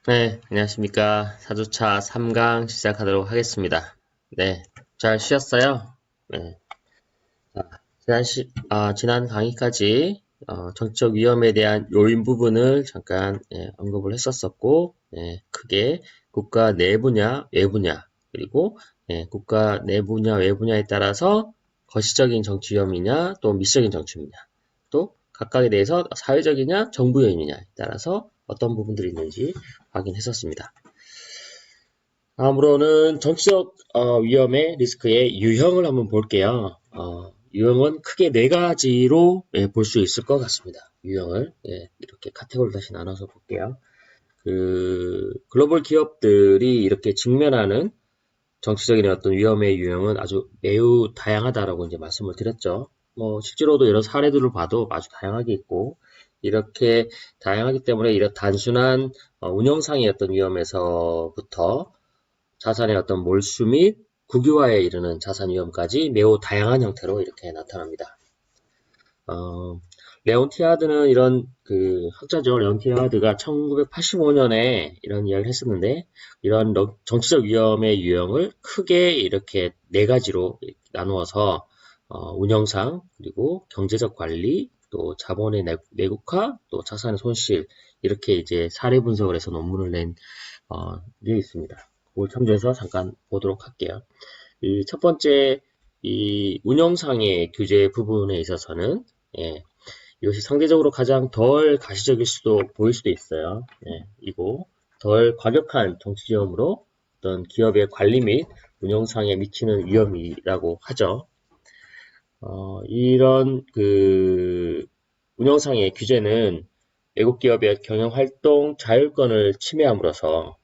네, 안녕하십니까. 4주차 3강 시작하도록 하겠습니다. 네, 잘 쉬었어요? 네. 자, 지난 강의까지, 정치적 위험에 대한 요인 부분을 잠깐, 언급을 했었었고, 크게 국가 내부냐, 외부냐, 그리고, 국가 내부냐, 외부냐에 따라서 거시적인 정치 위험이냐, 또 미시적인 정치 위험이냐, 또 각각에 대해서 사회적이냐, 정부 요인이냐에 따라서 어떤 부분들이 있는지 확인했었습니다. 다음으로는 정치적 위험의 리스크의 유형을 한번 볼게요. 유형은 크게 네 가지로 볼 수 있을 것 같습니다. 유형을 이렇게 카테고리를 다시 나눠서 볼게요. 글로벌 기업들이 이렇게 직면하는 정치적인 어떤 위험의 유형은 아주 매우 다양하다라고 이제 말씀을 드렸죠. 뭐 실제로도 이런 사례들을 봐도 아주 다양하게 있고 이렇게 다양하기 때문에 이런 단순한 운영상의 어떤 위험에서부터 자산의 어떤 몰수 및 국유화에 이르는 자산 위험까지 매우 다양한 형태로 이렇게 나타납니다. 레온티아드는 이런 학자죠. 레온티아드가 1985년에 이런 이야기를 했었는데 이런 정치적 위험의 유형을 크게 이렇게 네 가지로 나누어서 운영상 그리고 경제적 관리 또 자본의 내국화 또 자산의 손실 이렇게 이제 사례 분석을 해서 논문을 낸 게 있습니다. 그걸 참조해서 잠깐 보도록 할게요. 이 첫 번째 이 운영상의 규제 부분에 있어서는 이것이 상대적으로 가장 덜 가시적일 수도 보일 수도 있어요. 이고 덜 과격한 정치지원으로 어떤 기업의 관리 및 운영상에 미치는 위험이라고 하죠. 이런 운영상의 규제는 외국 기업의 경영 활동 자율권을 침해함으로써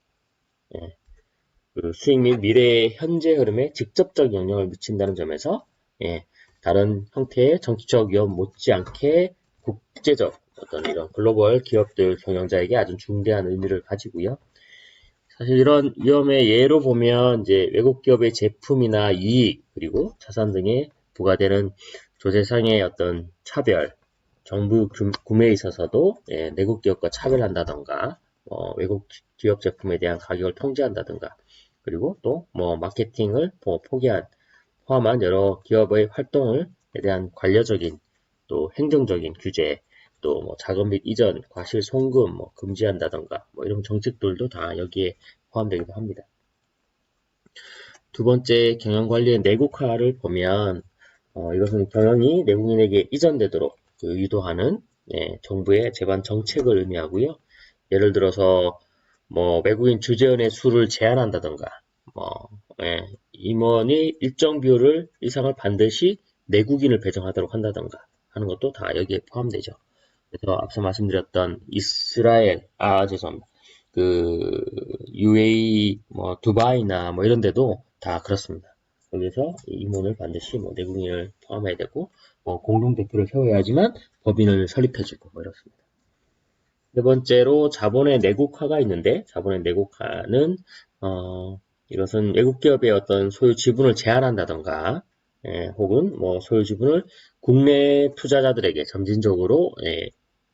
수익 및 미래의 현재 흐름에 직접적 영향을 미친다는 점에서 다른 형태의 정치적 위험 못지않게 국제적 어떤 이런 글로벌 기업들 경영자에게 아주 중대한 의미를 가지고요. 사실 이런 위험의 예로 보면 이제 외국 기업의 제품이나 이익 그리고 자산 등에 부과되는 조세상의 어떤 차별, 정부 구매에 있어서도 내국 기업과 차별한다던가 외국 기업 제품에 대한 가격을 통제한다던가 그리고 또 뭐 마케팅을 포함한 여러 기업의 활동에 대한 관료적인 또 행정적인 규제 또 뭐 자금 및 이전, 과실 송금 뭐 금지한다던가 뭐 이런 정책들도 다 여기에 포함되기도 합니다. 두 번째 경영 관리의 내국화를 보면 이것은 경영이 내국인에게 이전되도록 유도하는 정부의 제반 정책을 의미하고요. 예를 들어서 뭐 외국인 주재원의 수를 제한한다던가 뭐 임원이 일정 비율을 이상을 반드시 내국인을 배정하도록 한다던가 하는 것도 다 여기에 포함되죠. 그래서 앞서 말씀드렸던 이스라엘, 죄송합니다. UAE, 뭐, 두바이나 뭐 이런 데도 다 그렇습니다. 여기서 임원을 반드시 뭐 내국인을 포함해야 되고, 뭐 공동대표를 세워야지만 법인을 설립해주고 뭐 이렇습니다. 네 번째로 자본의 내국화가 있는데, 자본의 내국화는, 이것은 외국 기업의 어떤 소유 지분을 제한한다던가, 혹은 뭐 소유 지분을 국내 투자자들에게 점진적으로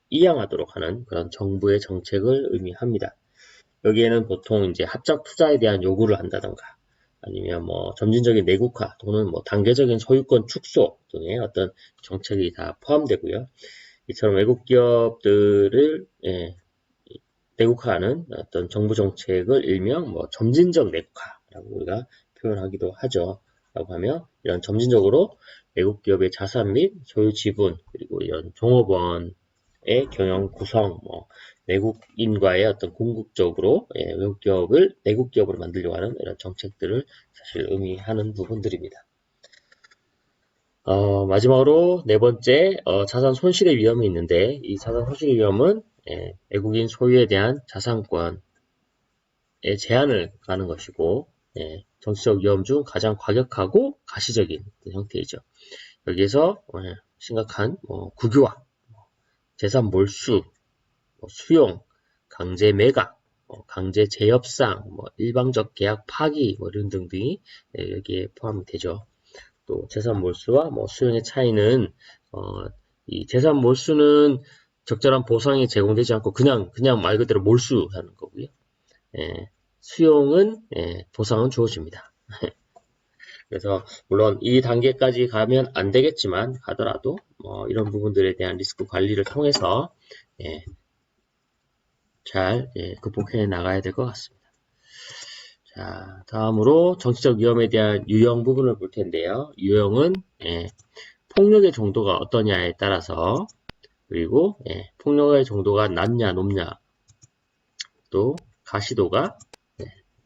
이양하도록 하는 그런 정부의 정책을 의미합니다. 여기에는 보통 이제 합작 투자에 대한 요구를 한다던가 아니면 뭐 점진적인 내국화 또는 뭐 단계적인 소유권 축소 등의 어떤 정책이 다 포함되고요. 이처럼 외국 기업들을 내국화하는 어떤 정부 정책을 일명 뭐 점진적 내국화라고 우리가 표현하기도 하죠. 라고 하면 이런 점진적으로 외국 기업의 자산 및 소유 지분 그리고 이런 종업원의 경영 구성, 뭐 외국인과의 어떤 궁극적으로 외국 기업을 내국 기업으로 만들려고 하는 이런 정책들을 사실 의미하는 부분들입니다. 마지막으로 네 번째 자산 손실의 위험이 있는데 이 자산 손실의 위험은 외국인 소유에 대한 자산권의 제한을 가는 것이고 정치적 위험 중 가장 과격하고 가시적인 형태이죠. 여기에서 심각한 국유화, 재산 몰수, 수용, 강제 매각, 강제 재협상, 일방적 계약 파기 이런 등등이 여기에 포함이 되죠. 또 재산 몰수와 수용의 차이는 이 재산 몰수는 적절한 보상이 제공되지 않고 그냥 말 그대로 몰수하는 거고요. 수용은 보상은 주어집니다. 그래서 물론 이 단계까지 가면 안 되겠지만 가더라도 이런 부분들에 대한 리스크 관리를 통해서 잘 극복해 나가야 될 것 같습니다. 자, 다음으로 정치적 위험에 대한 유형 부분을 볼 텐데요. 유형은 폭력의 정도가 어떠냐에 따라서, 그리고 폭력의 정도가 낮냐 높냐, 또 가시도가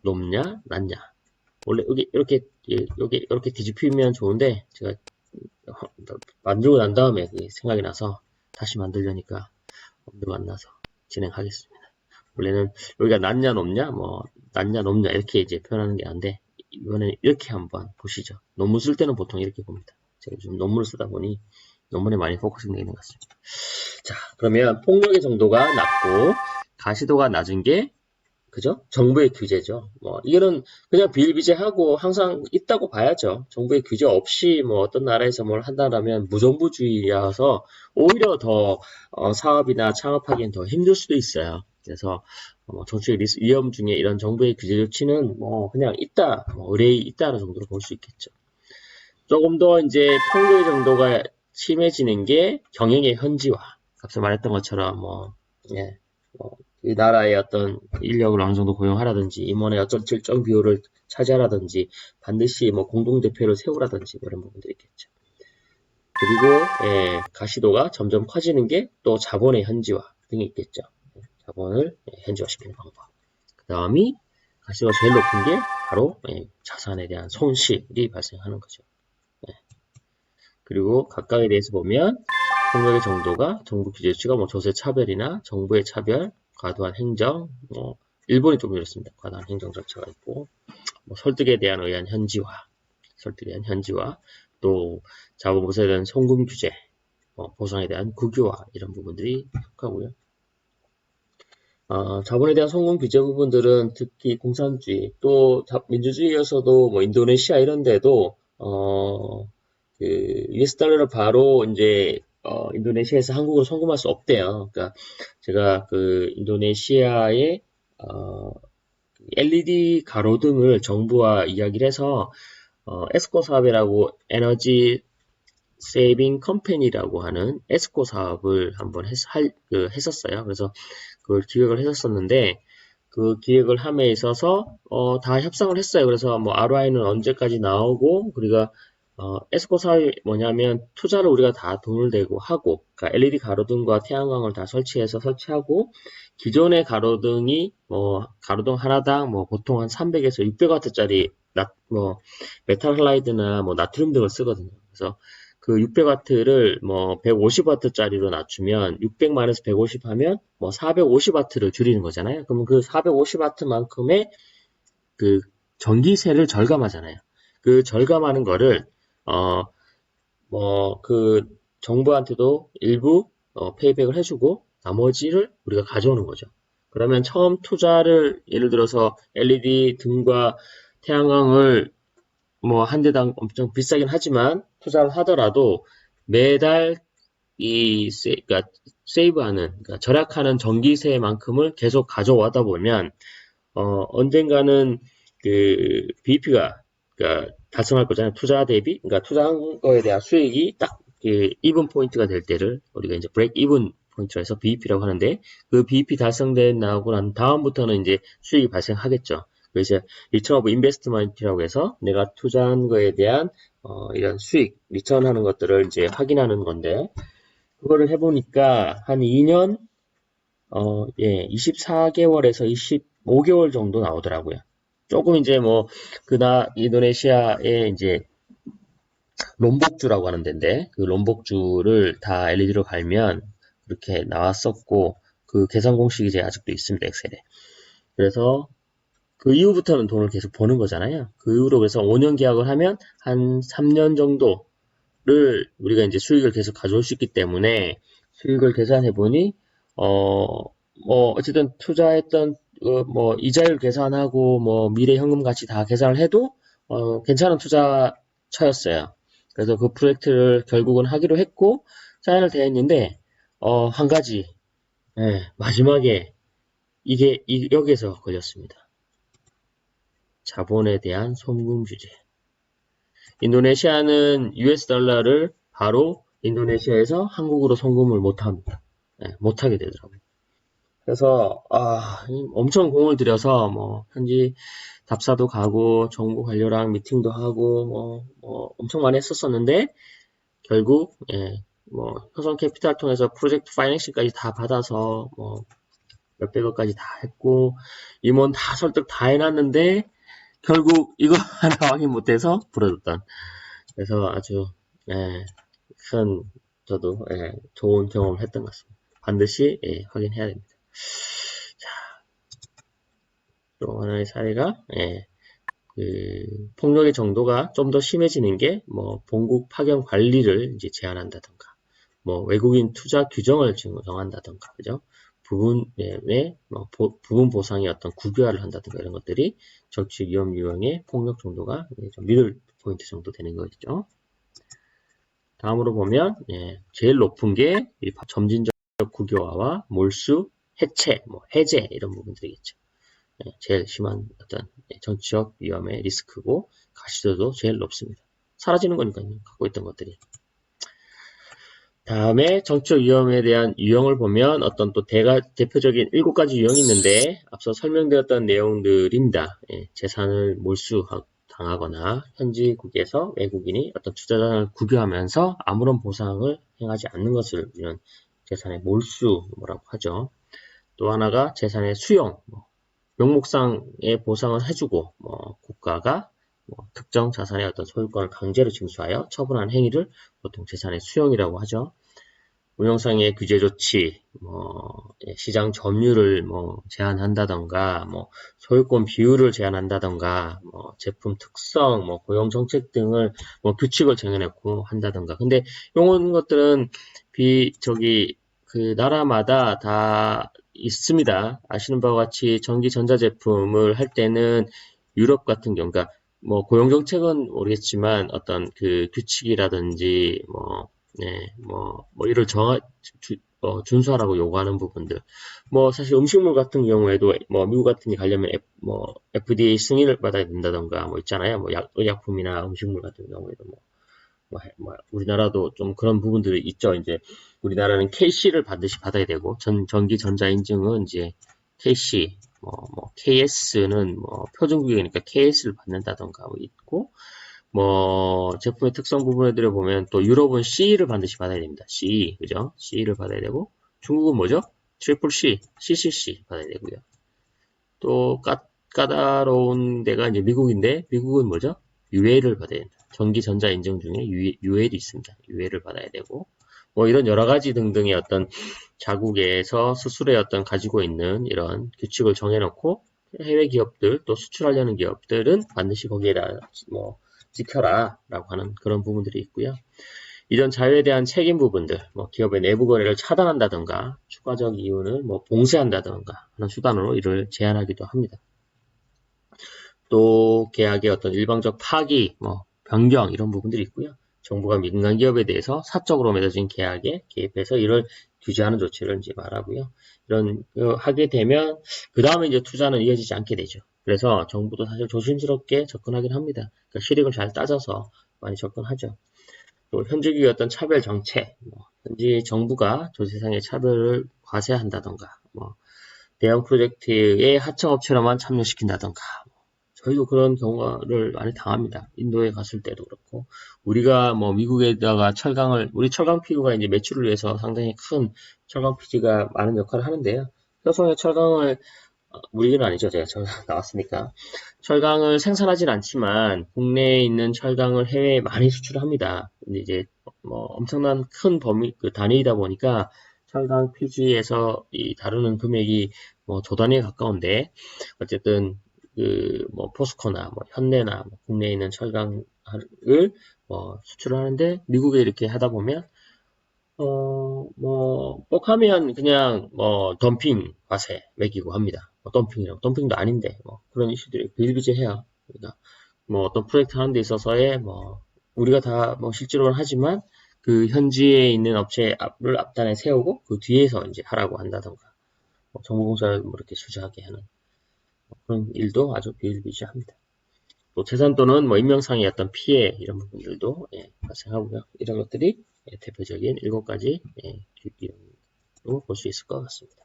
높냐 낮냐. 원래 여기 이렇게 뒤집히면 좋은데 제가 만들고 난 다음에 생각이 나서 다시 만들려니까 없는 만나서 진행하겠습니다. 원래는 여기가 낮냐 높냐 낮냐 높냐 이렇게 이제 표현하는 게 아닌데 이번에는 이렇게 한번 보시죠. 논문 쓸 때는 보통 이렇게 봅니다. 제가 좀 논문을 쓰다 보니 논문에 많이 포커싱 되어 있는 것 같습니다. 자, 그러면 폭력의 정도가 낮고 가시도가 낮은 게 그죠? 정부의 규제죠. 이거는 그냥 비일비재하고 항상 있다고 봐야죠. 정부의 규제 없이 어떤 나라에서 뭘 한다면 무정부주의라서 오히려 더 사업이나 창업하기엔 더 힘들 수도 있어요. 그래서 정치적 리스크 위험 중에 이런 정부의 규제 조치는 그냥 있다, 의뢰이 있다는 정도로 볼 수 있겠죠. 조금 더 이제 폭력의 정도가 심해지는 게 경영의 현지화. 앞서 말했던 것처럼 이 나라의 어떤 인력을 어느 정도 고용하라든지 임원의 어떤 일정 비율을 차지하라든지 반드시 공동대표를 세우라든지 이런 부분들이 있겠죠. 그리고 가시도가 점점 커지는 게 또 자본의 현지화 등이 있겠죠. 자본을 현지화시키는 방법. 그 다음이 가시도가 제일 높은 게 바로 자산에 대한 손실이 발생하는 거죠. 그리고 각각에 대해서 보면 폭력의 정도가 정부 규제 조치가 조세 차별이나 정부의 차별, 과도한 행정, 일본이 좀 이렇습니다. 과도한 행정 절차가 있고, 설득에 대한 의한 현지화, 또 자본부서에 대한 송금 규제, 보상에 대한 국유화 이런 부분들이 속하고요. 자본에 대한 송금 규제 부분들은 특히 공산주의, 또 민주주의에서도 인도네시아 이런 데도 그 US 달러를 바로 이제 인도네시아에서 한국으로 송금할 수 없대요. 그러니까 제가 그 인도네시아의 LED 가로등을 정부와 이야기를 해서 에스코 사업이라고 에너지 세이빙 컴퍼니라고 하는 에스코 사업을 한번 했었어요. 그래서 그걸 기획을 했었었는데 그 기획을 함에 있어서 다 협상을 했어요. 그래서 ROI는 언제까지 나오고 우리가 에스코 사업이 뭐냐면 투자를 우리가 다 돈을 내고 하고 그러니까 LED 가로등과 태양광을 다 설치하고 기존의 가로등이 가로등 하나당 보통 한 300에서 600W짜리 메탈 할라이드나 나트륨 등을 쓰거든요. 그래서 그 600W를 150W짜리로 낮추면 600만에서 150 하면 450W를 줄이는 거잖아요. 그러면 그 450W만큼의 그 전기세를 절감하잖아요. 그 절감하는 거를 그 정부한테도 일부 페이백을 해주고 나머지를 우리가 가져오는 거죠. 그러면 처음 투자를 예를 들어서 LED 등과 태양광을 한 대당 엄청 비싸긴 하지만 투자를 하더라도 매달 그러니까 세이브하는 그러니까 절약하는 전기세만큼을 계속 가져와다 보면 언젠가는 그 BEP가 그러니까 달성할 거잖아요. 투자 대비 그러니까 투자한 거에 대한 수익이 딱 이븐 포인트가 될 때를 우리가 이제 브레이크 이븐 포인트로 해서 BEP라고 하는데 그 BEP 달성된 나오고 난 다음부터는 이제 수익이 발생하겠죠. 그래서 리턴 오브 인베스트먼트라고 해서 내가 투자한 거에 대한 이런 수익, 리턴하는 것들을 이제 확인하는 건데 그거를 해보니까 한 2년 24개월에서 25개월 정도 나오더라고요. 조금 이제 인도네시아의 이제 롬복주라고 하는 데인데 그 롬복주를 다 LED로 갈면 그렇게 나왔었고 그 계산 공식이 이제 아직도 있습니다. 엑셀에. 그래서 그 이후부터는 돈을 계속 버는 거잖아요. 그 이후로 그래서 5년 계약을 하면 한 3년 정도를 우리가 이제 수익을 계속 가져올 수 있기 때문에 수익을 계산해 보니 어쨌든 투자했던 이자율 계산하고 미래 현금 가치 다 계산을 해도 괜찮은 투자처였어요. 그래서 그 프로젝트를 결국은 하기로 했고 사인을 대했는데 한 가지 마지막에 이게 여기에서 걸렸습니다. 자본에 대한 송금 규제. 인도네시아는 US 달러를 바로 인도네시아에서 한국으로 송금을 못합니다. 네, 못하게 되더라고요. 그래서 엄청 공을 들여서 뭐 현지 답사도 가고 정부 관료랑 미팅도 하고 뭐 엄청 많이 했었었는데 결국 뭐 효성 캐피탈 통해서 프로젝트 파이낸싱까지 다 받아서 뭐 몇백억까지 다 했고 임원 다 설득 다 해놨는데 결국 이거 하나 확인 못해서 부러졌던. 그래서 아주 큰 저도 좋은 경험을 했던 것 같습니다. 반드시 확인해야 됩니다. 자, 또 하나의 사례가 그 폭력의 정도가 좀 더 심해지는 게 뭐 본국 파견 관리를 이제 제한한다던가 뭐 외국인 투자 규정을 정한다던가 그죠? 부분 보상의 어떤 국유화를 한다든가 이런 것들이 정치적 위험 유형의 폭력 정도가 좀 미들 포인트 정도 되는 거겠죠. 다음으로 보면 제일 높은 게 점진적 국유화와 몰수, 해체, 뭐 해제 이런 부분들이겠죠. 제일 심한 어떤 정치적 위험의 리스크고 가시도도 제일 높습니다. 사라지는 거니까요. 갖고 있던 것들이. 다음에 정치적 위험에 대한 유형을 보면 어떤 또 대표적인 7가지 유형이 있는데 앞서 설명드렸던 내용들입니다. 재산을 몰수당하거나 현지국에서 외국인이 어떤 투자자를 국유하면서 아무런 보상을 행하지 않는 것을 우리는 재산의 몰수라고 하죠. 또 하나가 재산의 수용, 명목상의 보상을 해주고 국가가 특정 자산의 어떤 소유권을 강제로 징수하여 처분한 행위를 보통 재산의 수용이라고 하죠. 운영상의 규제 조치, 시장 점유율을 제한한다던가, 소유권 비율을 제한한다던가, 제품 특성, 고용 정책 등을 규칙을 정해놓고 한다던가. 근데 이런 것들은 그 나라마다 다 있습니다. 아시는 바와 같이 전기 전자제품을 할 때는 유럽 같은 경우, 그러니까 고용 정책은 모르겠지만 어떤 그 규칙이라든지 이를 준수하라고 요구하는 부분들. 사실 음식물 같은 경우에도 미국 같은 데 가려면 FDA 승인을 받아야 된다던가 있잖아요. 의약품이나 음식물 같은 경우에도 우리나라도 좀 그런 부분들이 있죠. 이제 우리나라는 KC를 반드시 받아야 되고 전기 전자 인증은 이제 KC, KS는 표준구역이니까 KS를 받는다던가 있고 제품의 특성 부분에 들어보면 또 유럽은 CE를 반드시 받아야 됩니다. CE, 그죠? CE를 받아야 되고 중국은 뭐죠? 트리플 C, CCC 받아야 되고요. 또 까다로운 데가 이제 미국인데 미국은 뭐죠? UL을 받아야 된다. 전기 전자 인증 중에 UL이 있습니다. UL을 받아야 되고 이런 여러 가지 등등의 어떤 자국에서 스스로의 어떤 가지고 있는 이런 규칙을 정해놓고 해외 기업들 또 수출하려는 기업들은 반드시 거기에다 지켜라 라고 하는 그런 부분들이 있고요. 이런 자유에 대한 책임 부분들, 기업의 내부 거래를 차단한다던가 추가적 이유는 봉쇄한다던가 하는 수단으로 이를 제한하기도 합니다. 또 계약의 어떤 일방적 파기, 변경 이런 부분들이 있고요. 정부가 민간 기업에 대해서 사적으로 맺어진 계약에 개입해서 이를 규제하는 조치를 이제 말하고요. 이런 하게 되면 그 다음에 이제 투자는 이어지지 않게 되죠. 그래서 정부도 사실 조심스럽게 접근하긴 합니다. 그러니까 실익을 잘 따져서 많이 접근하죠. 또 현직의 어떤 차별 정책, 현지 정부가 조세상의 차별을 과세한다던가, 대형 프로젝트에 하청업체로만 참여시킨다던가, 저희도 그런 경우를 많이 당합니다. 인도에 갔을 때도 그렇고, 우리가 미국에다가 우리 철강 피구가 이제 매출을 위해서 상당히 큰 철강 피지가 많은 역할을 하는데요. 효성의 철강을 우리는 아니죠. 제가 나왔으니까. 철강을 생산하진 않지만 국내에 있는 철강을 해외에 많이 수출합니다. 근데 이제 엄청난 큰 단위이다 보니까 철강 피지에서 다루는 금액이 조 단위에 가까운데 어쨌든 포스코나 현대나 국내에 있는 철강을 수출을 하는데 미국에 이렇게 하다 보면 꼭 하면 그냥 덤핑 과세 매기고 합니다. 덤핑도 아닌데 그런 이슈들이 비일비재해요. 그러니까 어떤 프로젝트 하는 데 있어서의 우리가 다 실제로는 하지만 그 현지에 있는 업체를 앞단에 세우고 그 뒤에서 이제 하라고 한다던가 정보공사를 뭐 이렇게 수사하게 하는 그런 일도 아주 비일비재합니다. 또 재산 또는 뭐 인명상의 어떤 피해 이런 부분들도 발생하고요. 이런 것들이 대표적인 7가지 기준으로 볼 수 있을 것 같습니다.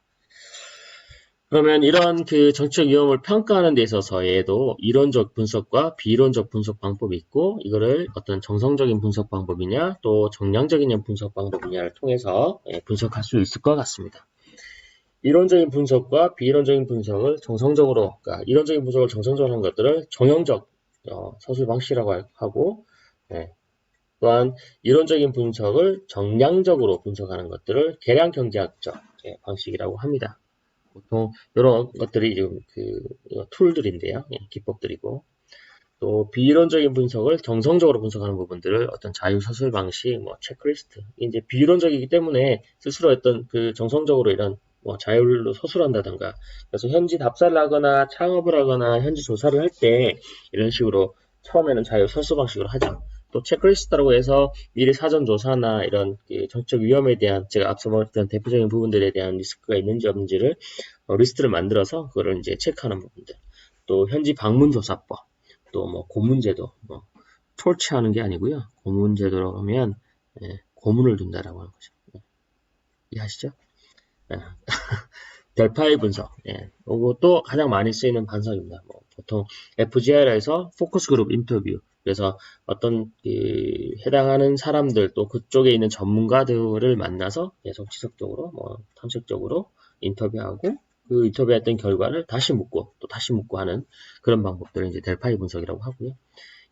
그러면 이런 그 정치적 위험을 평가하는 데 있어서 얘도 이론적 분석과 비이론적 분석 방법이 있고 이거를 어떤 정성적인 분석 방법이냐 또 정량적인 분석 방법이냐를 통해서 분석할 수 있을 것 같습니다. 이론적인 분석과 비이론적인 분석을 정성적으로, 그러니까 이론적인 분석을 정성적으로 한 것들을 정형적 서술 방식이라고 하고, 또한 이론적인 분석을 정량적으로 분석하는 것들을 계량 경제학적 방식이라고 합니다. 보통 이런 것들이 지금 그 툴들인데요, 기법들이고. 또 비이론적인 분석을 정성적으로 분석하는 부분들을 어떤 자유 서술 방식, 뭐 체크리스트, 이제 비이론적이기 때문에 스스로 어떤 그 정성적으로 이런 뭐 자율로 서술한다던가, 그래서 현지 답사를 하거나 창업을 하거나 현지 조사를 할 때 이런 식으로 처음에는 자유 서술 방식으로 하죠. 또 체크리스트라고 해서 미리 사전 조사나 이런 그 정책 위험에 대한 제가 앞서 말했던 대표적인 부분들에 대한 리스크가 있는지 없는지를 리스트를 만들어서 그거를 이제 체크하는 부분들. 또 현지 방문 조사법. 또 뭐 고문제도, 뭐 톨치하는 게 아니고요. 고문제도라고 하면 고문을 둔다라고 하는 거죠. 이해하시죠? 델파이 분석. 이것도 가장 많이 쓰이는 반석입니다. 뭐 보통 FGR에서 포커스 그룹 인터뷰. 그래서 어떤 해당하는 사람들 또 그쪽에 있는 전문가들을 만나서 계속 지속적으로 뭐 탐색적으로 인터뷰하고 그 인터뷰했던 결과를 다시 묻고 또 다시 묻고 하는 그런 방법들을 이제 델파이 분석이라고 하고요.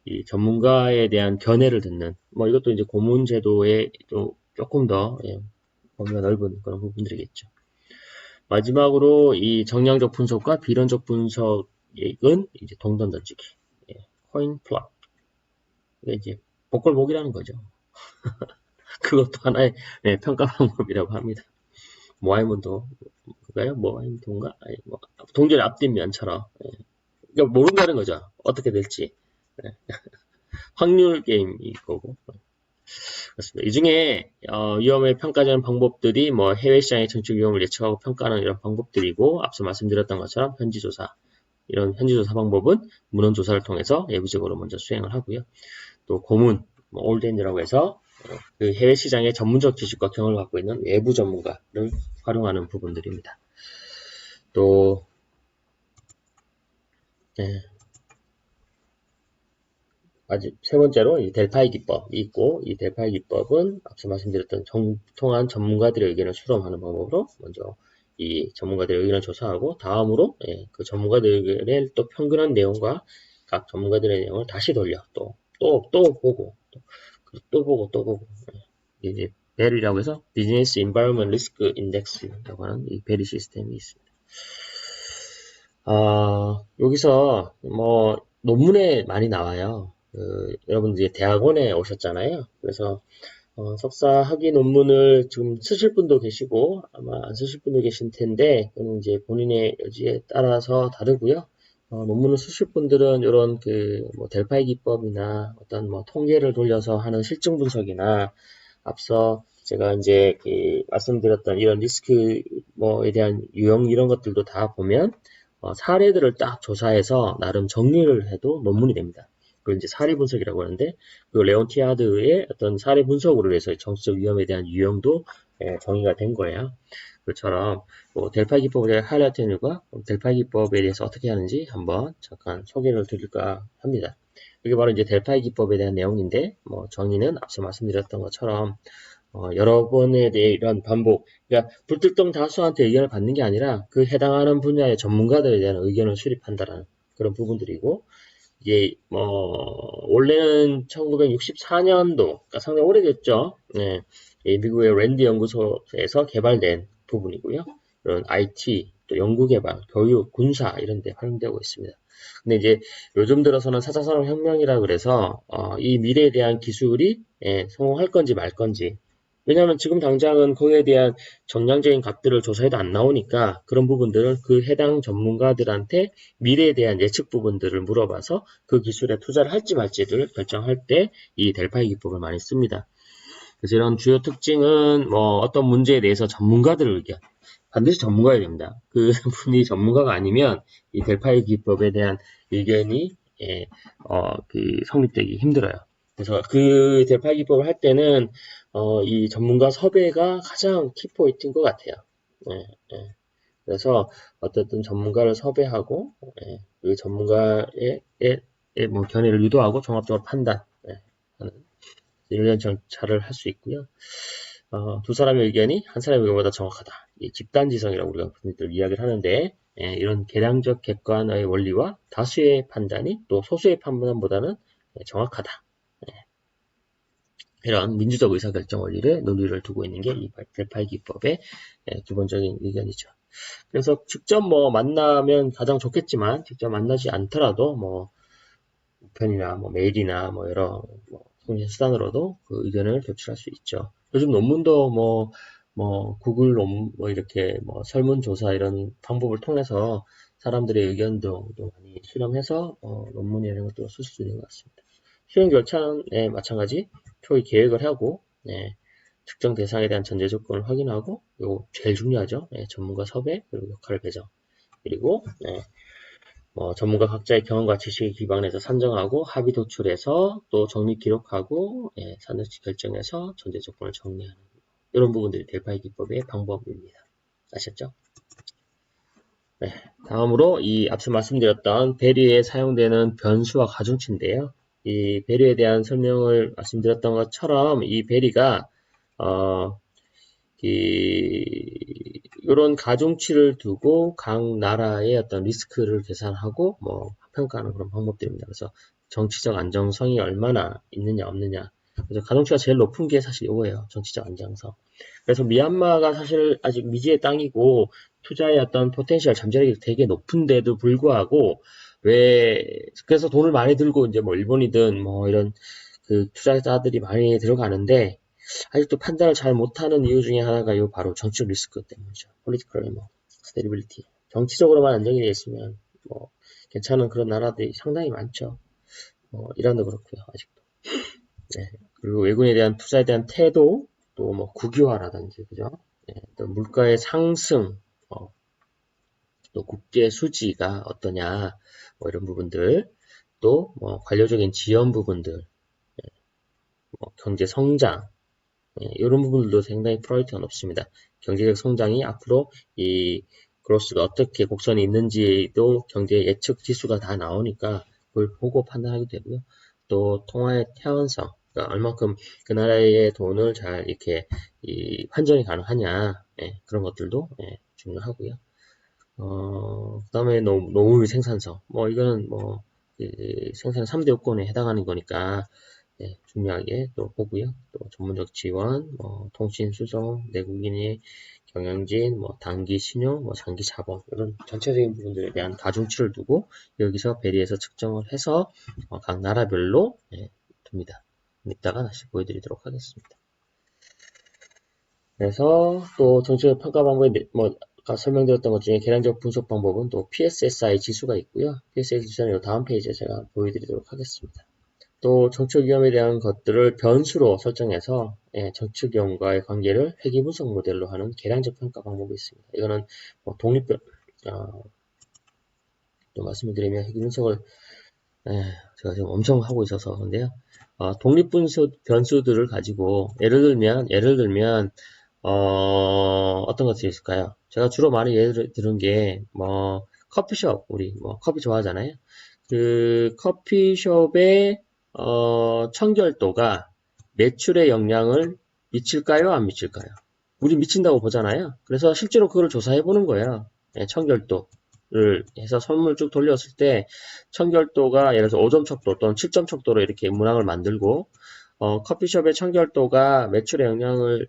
이 전문가에 대한 견해를 듣는 뭐 이것도 이제 고문 제도의 또 조금 더 범위가 넓은 그런 부분들이겠죠. 마지막으로 이 정량적 분석과 비론적 분석은 이제 동전 던지기, 코인 플랍, 이게 이제 복골복이라는 거죠. 그것도 하나의 평가 방법이라고 합니다. 모아이몬도 그가요? 모아이몬도인가? 아니, 뭐 동전 앞뒷면처럼 그러니까 모른다는 거죠. 어떻게 될지. 확률 게임이 거고. 그렇습니다. 이 중에 위험을 평가하는 방법들이 뭐 해외 시장의 정책 위험을 예측하고 평가하는 이런 방법들이고 앞서 말씀드렸던 것처럼 현지 조사 이런 현지 조사 방법은 문헌 조사를 통해서 예비적으로 먼저 수행을 하고요. 또 고문, 뭐 올드엔드라고 해서 그 해외 시장의 전문적 지식과 경험을 갖고 있는 외부 전문가를 활용하는 부분들입니다. 또 아직 세 번째로 이 델파이 기법이 있고 이 델파이 기법은 앞서 말씀드렸던 통한 전문가들의 의견을 수렴하는 방법으로 먼저 이 전문가들의 의견을 조사하고 다음으로 그 전문가들의 의견을 또 평균한 내용과 각 전문가들의 내용을 다시 돌려 또 보고 또 보고 이제 벨이라고 해서 비즈니스 인바이러먼트 리스크 인덱스라고 하는 이 벨이 시스템이 있습니다. 여기서 뭐 논문에 많이 나와요. 여러분들이 대학원에 오셨잖아요. 그래서 석사 학위 논문을 지금 쓰실 분도 계시고 아마 안 쓰실 분도 계실 텐데 그건 이제 본인의 여지에 따라서 다르고요. 논문을 쓰실 분들은 이런 뭐 델파이 기법이나 어떤 뭐 통계를 돌려서 하는 실증 분석이나 앞서 제가 이제 말씀드렸던 이런 리스크 뭐에 대한 유형 이런 것들도 다 보면 사례들을 딱 조사해서 나름 정리를 해도 논문이 됩니다. 그걸 이제 사례 분석이라고 하는데 그 레온티아드의 어떤 사례 분석으로 해서 정치적 위험에 대한 유형도 정의가 된 거예요. 그처럼 뭐 델파이 기법을 하이라이트 한 이유가 델파이 기법에 대해서 어떻게 하는지 한번 잠깐 소개를 드릴까 합니다. 이게 바로 이제 델파이 기법에 대한 내용인데 뭐 정의는 앞서 말씀드렸던 것처럼 여러 번에 대해 이런 반복, 그러니까 불특정 다수한테 의견을 받는 게 아니라 그 해당하는 분야의 전문가들에 대한 의견을 수립한다라는 그런 부분들이고 이게 원래는 1964년도, 그러니까 상당히 오래됐죠. 네, 미국의 랜드 연구소에서 개발된 부분이고요. 이런 IT, 또 연구개발, 교육, 군사 이런 데 활용되고 있습니다. 근데 이제 요즘 들어서는 4차 산업혁명이라 그래서 이 미래에 대한 기술이 성공할 건지 말 건지 왜냐하면 지금 당장은 거기에 대한 정량적인 값들을 조사해도 안 나오니까 그런 부분들은 그 해당 전문가들한테 미래에 대한 예측 부분들을 물어봐서 그 기술에 투자를 할지 말지를 결정할 때 이 델파이 기법을 많이 씁니다. 그래서 이런 주요 특징은 뭐 어떤 문제에 대해서 전문가들 의견, 반드시 전문가여야 됩니다. 그 분이 전문가가 아니면 이 델파이 기법에 대한 의견이 예, 성립되기 힘들어요. 그래서 그 델파이 기법을 할 때는 이 전문가 섭외가 가장 키포인트인 것 같아요. 예, 예. 그래서 어쨌든 전문가를 섭외하고 그 전문가의 뭐 견해를 유도하고 종합적으로 판단 하는 이런 절차를 할 수 있고요. 두 사람의 의견이 한 사람의 의견보다 정확하다. 이 집단지성이라고 우리가 흔히들 이야기를 하는데 이런 계량적 객관의 원리와 다수의 판단이 또 소수의 판단보다는 정확하다. 이런 민주적 의사결정 원리를 논리를 두고 있는 게 이 델파이 기법의 기본적인 의견이죠. 그래서 직접 뭐 만나면 가장 좋겠지만 직접 만나지 않더라도 뭐 우편이나 뭐 메일이나 뭐 여러 통신 수단으로도 그 의견을 도출할 수 있죠. 요즘 논문도 뭐 구글 논문 뭐 이렇게 뭐 설문조사 이런 방법을 통해서 사람들의 의견도 많이 수렴해서 논문이나 이런 것도 쓸 수 있는 것 같습니다. 수행 절차에 마찬가지 표의 계획을 하고 특정 대상에 대한 전제 조건을 확인하고 이거 제일 중요하죠. 전문가 섭외 그리고 역할 배정 그리고 전문가 각자의 경험과 지식에 기반해서 산정하고 합의 도출해서 또 정리 기록하고 산정치 결정해서 전제 조건을 정리하는 이런 부분들이 델파이 기법의 방법입니다. 아셨죠? 네, 다음으로 이 앞서 말씀드렸던 배리에 사용되는 변수와 가중치인데요. 이 배리에 대한 설명을 말씀드렸던 것처럼 이 배리가 이런 가중치를 두고 각 나라의 어떤 리스크를 계산하고 평가하는 그런 방법들입니다. 그래서 정치적 안정성이 얼마나 있느냐 없느냐. 그래서 가중치가 제일 높은 게 사실 이거예요. 정치적 안정성. 그래서 미얀마가 사실 아직 미지의 땅이고 투자의 어떤 포텐셜 잠재력이 되게 높은데도 불구하고 그래서 돈을 많이 들고 이제 뭐 일본이든 뭐 이런 그 투자자들이 많이 들어가는데 아직도 판단을 잘 못하는 이유 중에 하나가 요 바로 정치적 리스크 때문이죠. political stability. 정치적으로만 안정이 되어 있으면 괜찮은 그런 나라들이 상당히 많죠. 이란도 그렇고요. 아직도. 네. 그리고 외국인에 대한 투자에 대한 태도, 또 국유화라든지 그죠? 또 물가의 상승, 또 국제 수지가 어떠냐, 이런 부분들, 또 관료적인 지원 부분들, 경제 성장, 이런 부분들도 상당히 프라이어티가 높습니다. 경제적 성장이 앞으로 이 그로스가 어떻게 곡선이 있는지도 경제 예측 지수가 다 나오니까 그걸 보고 판단하게 되고요. 또 통화의 태연성, 그러니까 얼만큼 그 나라의 돈을 잘 이렇게 환전이 가능하냐, 그런 것들도 중요하고요. 그 다음에 농업 생산성, 이거는 생산 3대 요건에 해당하는 거니까 중요하게 또 보고요. 또 전문적 지원, 통신 수송, 내국인의 경영진, 단기 신용, 장기 자본 이런 전체적인 부분들에 대한 가중치를 두고 여기서 배리해서 측정을 해서 각 나라별로 둡니다. 이따가 다시 보여드리도록 하겠습니다. 그래서 또 정치적 평가 방법에 아까 설명드렸던 것 중에 계량적 분석 방법은 또 PSSI 지수가 있고요. PSSI 지수는 이 다음 페이지에 제가 보여드리도록 하겠습니다. 또 정책 위험에 대한 것들을 변수로 설정해서 정책 위험과의 관계를 회귀 분석 모델로 하는 계량적 평가 방법이 있습니다. 이거는 또 말씀을 드리면 회귀 분석을 제가 지금 엄청 하고 있어서 그런데요. 독립 변수들을 가지고 예를 들면 어떤 것들이 있을까요? 제가 주로 많이 예를 들은 게 커피숍 우리 커피 좋아하잖아요. 그 커피숍의 청결도가 매출에 영향을 미칠까요? 안 미칠까요? 우리 미친다고 보잖아요. 그래서 실제로 그걸 조사해 보는 거예요. 청결도를 해서 선물 쭉 돌렸을 때 청결도가 예를 들어서 5점 척도 또는 7점 척도로 이렇게 문항을 만들고 커피숍의 청결도가 매출에 영향을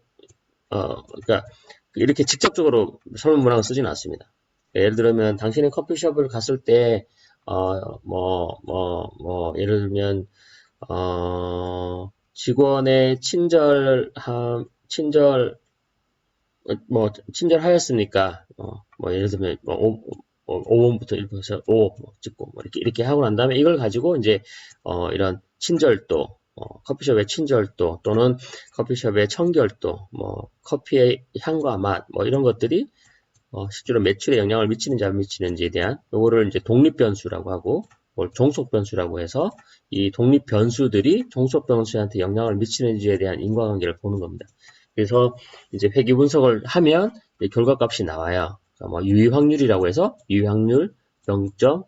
그러니까 이렇게 직접적으로 설문 문항을 쓰지는 않습니다. 예를 들면 당신의 커피숍을 갔을 때 예를 들면 직원의 친절하였습니까? 예를 들면 5번부터 1번에서 5 찍고 이렇게 하고 난 다음에 이걸 가지고 이제 이런 친절도 커피숍의 친절도 또는 커피숍의 청결도 커피의 향과 맛 이런 것들이 실제로 매출에 영향을 미치는지 안 미치는지에 대한 요거를 이제 독립 변수라고 하고 종속 변수라고 해서 이 독립 변수들이 종속 변수한테 영향을 미치는지에 대한 인과관계를 보는 겁니다. 그래서 이제 회귀 분석을 하면 결과값이 나와요. 뭐 유의 확률이라고 해서 유의 확률 0.000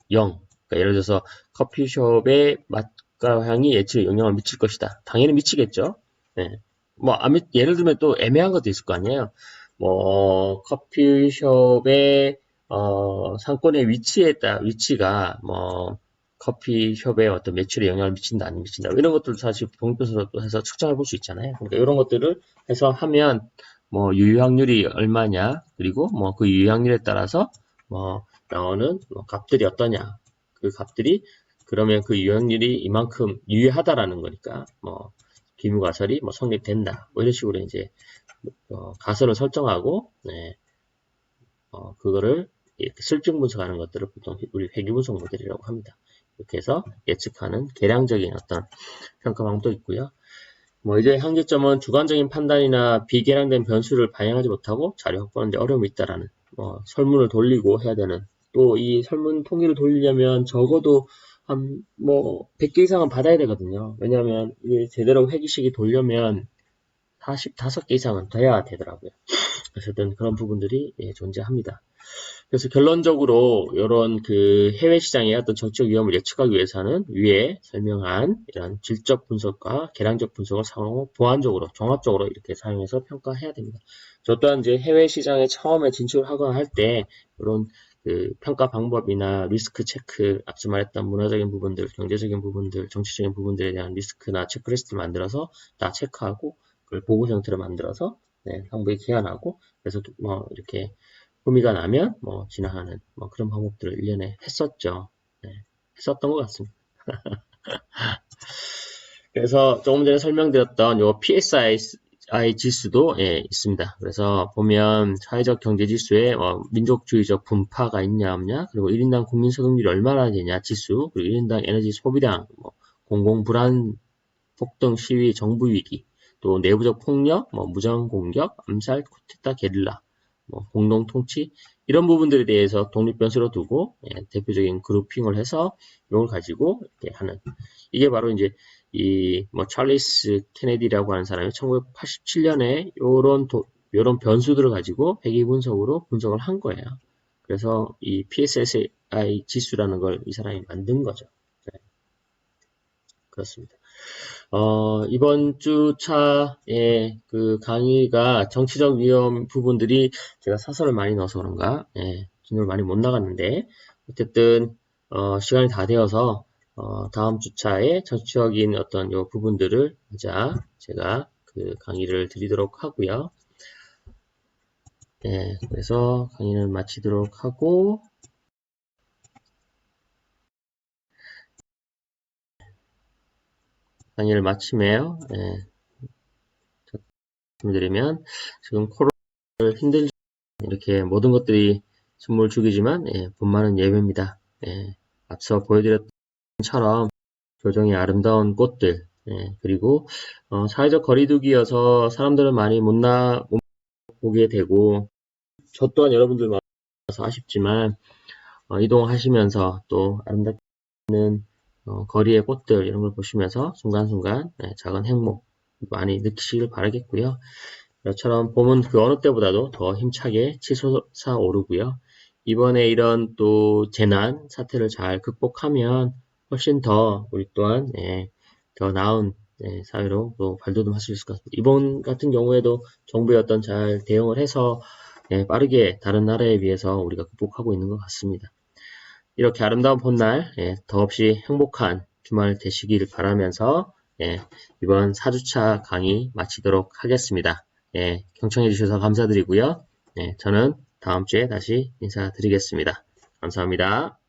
그러니까 예를 들어서 커피숍의 맛과 향이 예측에 영향을 미칠 것이다. 당연히 미치겠죠. 네. 예를 들면 또 애매한 것도 있을 거 아니에요. 커피숍의 상권의 위치가 커피숍의 어떤 매출에 영향을 미친다, 안 미친다. 이런 것들도 사실 동표서로 해서 측정해 볼 수 있잖아요. 그러니까 이런 것들을 해서 하면 유효확률이 얼마냐, 그리고 그 유효확률에 따라서 나오는 값들이 어떠냐. 그 값들이 그러면 그 유효확률이 이만큼 유효하다라는 거니까 기무가설이 성립된다. 이런 식으로 이제 가설을 설정하고 그거를 이렇게 실증 분석하는 것들을 보통 우리 회귀 분석 모델이라고 합니다. 이렇게 해서 예측하는 계량적인 어떤 평가 방법도 있고요. 이제 한계점은 주관적인 판단이나 비계량된 변수를 반영하지 못하고 자료 확보하는 데 어려움이 있다라는 설문을 돌리고 해야 되는 또 이 설문 통계를 돌리려면 적어도 한 100개 이상은 받아야 되거든요. 왜냐하면 이게 제대로 회계식이 돌려면 45개 이상은 돼야 되더라고요. 어쨌든 그런 부분들이 존재합니다. 그래서 결론적으로 이런 그 해외 시장의 어떤 정치적 위험을 예측하기 위해서는 위에 설명한 이런 질적 분석과 계량적 분석을 사용하고 보완적으로 종합적으로 이렇게 사용해서 평가해야 됩니다. 저 또한 이제 해외 시장에 처음에 진출하거나 할 때 이런 그 평가 방법이나 리스크 체크, 앞서 말했던 문화적인 부분들, 경제적인 부분들, 정치적인 부분들에 대한 리스크나 체크리스트를 만들어서 다 체크하고 그걸 보고 형태로 만들어서 상부에 기한하고 그래서 이렇게 후미가 나면 진행하는 그런 방법들을 1년에 했었죠. 했었던 것 같습니다. 그래서 조금 전에 설명드렸던 요 PSI 지수도 있습니다. 그래서 보면 사회적 경제 지수에 민족주의적 분파가 있냐 없냐, 그리고 1인당 국민 소득률이 얼마나 되냐 지수, 그리고 1인당 에너지 소비량, 공공 불안, 폭등 시위, 정부 위기, 또 내부적 폭력, 무장 공격, 암살, 쿠데타, 게릴라, 공동 통치 이런 부분들에 대해서 독립 변수로 두고 대표적인 그룹핑을 해서 이걸 가지고 이렇게 하는 이게 바로 이제 이 찰리스 케네디라고 하는 사람이 1987년에 요런 변수들을 가지고 회귀 분석으로 분석을 한 거예요. 그래서 이 PSI 지수라는 걸 이 사람이 만든 거죠. 그렇습니다. 이번 주차에 그 강의가 정치적 위험 부분들이 제가 사설을 많이 넣어서 그런가, 진도를 많이 못 나갔는데, 어쨌든, 시간이 다 되어서, 다음 주차에 정치적인 어떤 요 부분들을 제가 그 강의를 드리도록 하고요. 그래서 강의는 마치도록 하고, 강의를 마치며요. 말씀드리면 지금 코로나를 힘들지 이렇게 모든 것들이 선물 주기지만 분만은 예배입니다. 앞서 보여드렸던 것처럼 교정의 아름다운 꽃들 그리고 사회적 거리두기여서 사람들은 많이 못 보게 되고 저 또한 여러분들 만나서 아쉽지만 이동하시면서 또 아름답게 있는 거리의 꽃들 이런 걸 보시면서 순간순간 작은 행복 많이 느끼시길 바라겠고요. 이처럼 봄은 그 어느 때보다도 더 힘차게 치솟아 오르고요. 이번에 이런 또 재난 사태를 잘 극복하면 훨씬 더 우리 또한 더 나은 사회로 또 발돋움할 수 있을 것 같습니다. 이번 같은 경우에도 정부의 어떤 잘 대응을 해서 빠르게 다른 나라에 비해서 우리가 극복하고 있는 것 같습니다. 이렇게 아름다운 봄날 더없이 행복한 주말 되시길 바라면서 이번 4주차 강의 마치도록 하겠습니다. 경청해 주셔서 감사드리고요. 저는 다음 주에 다시 인사드리겠습니다. 감사합니다.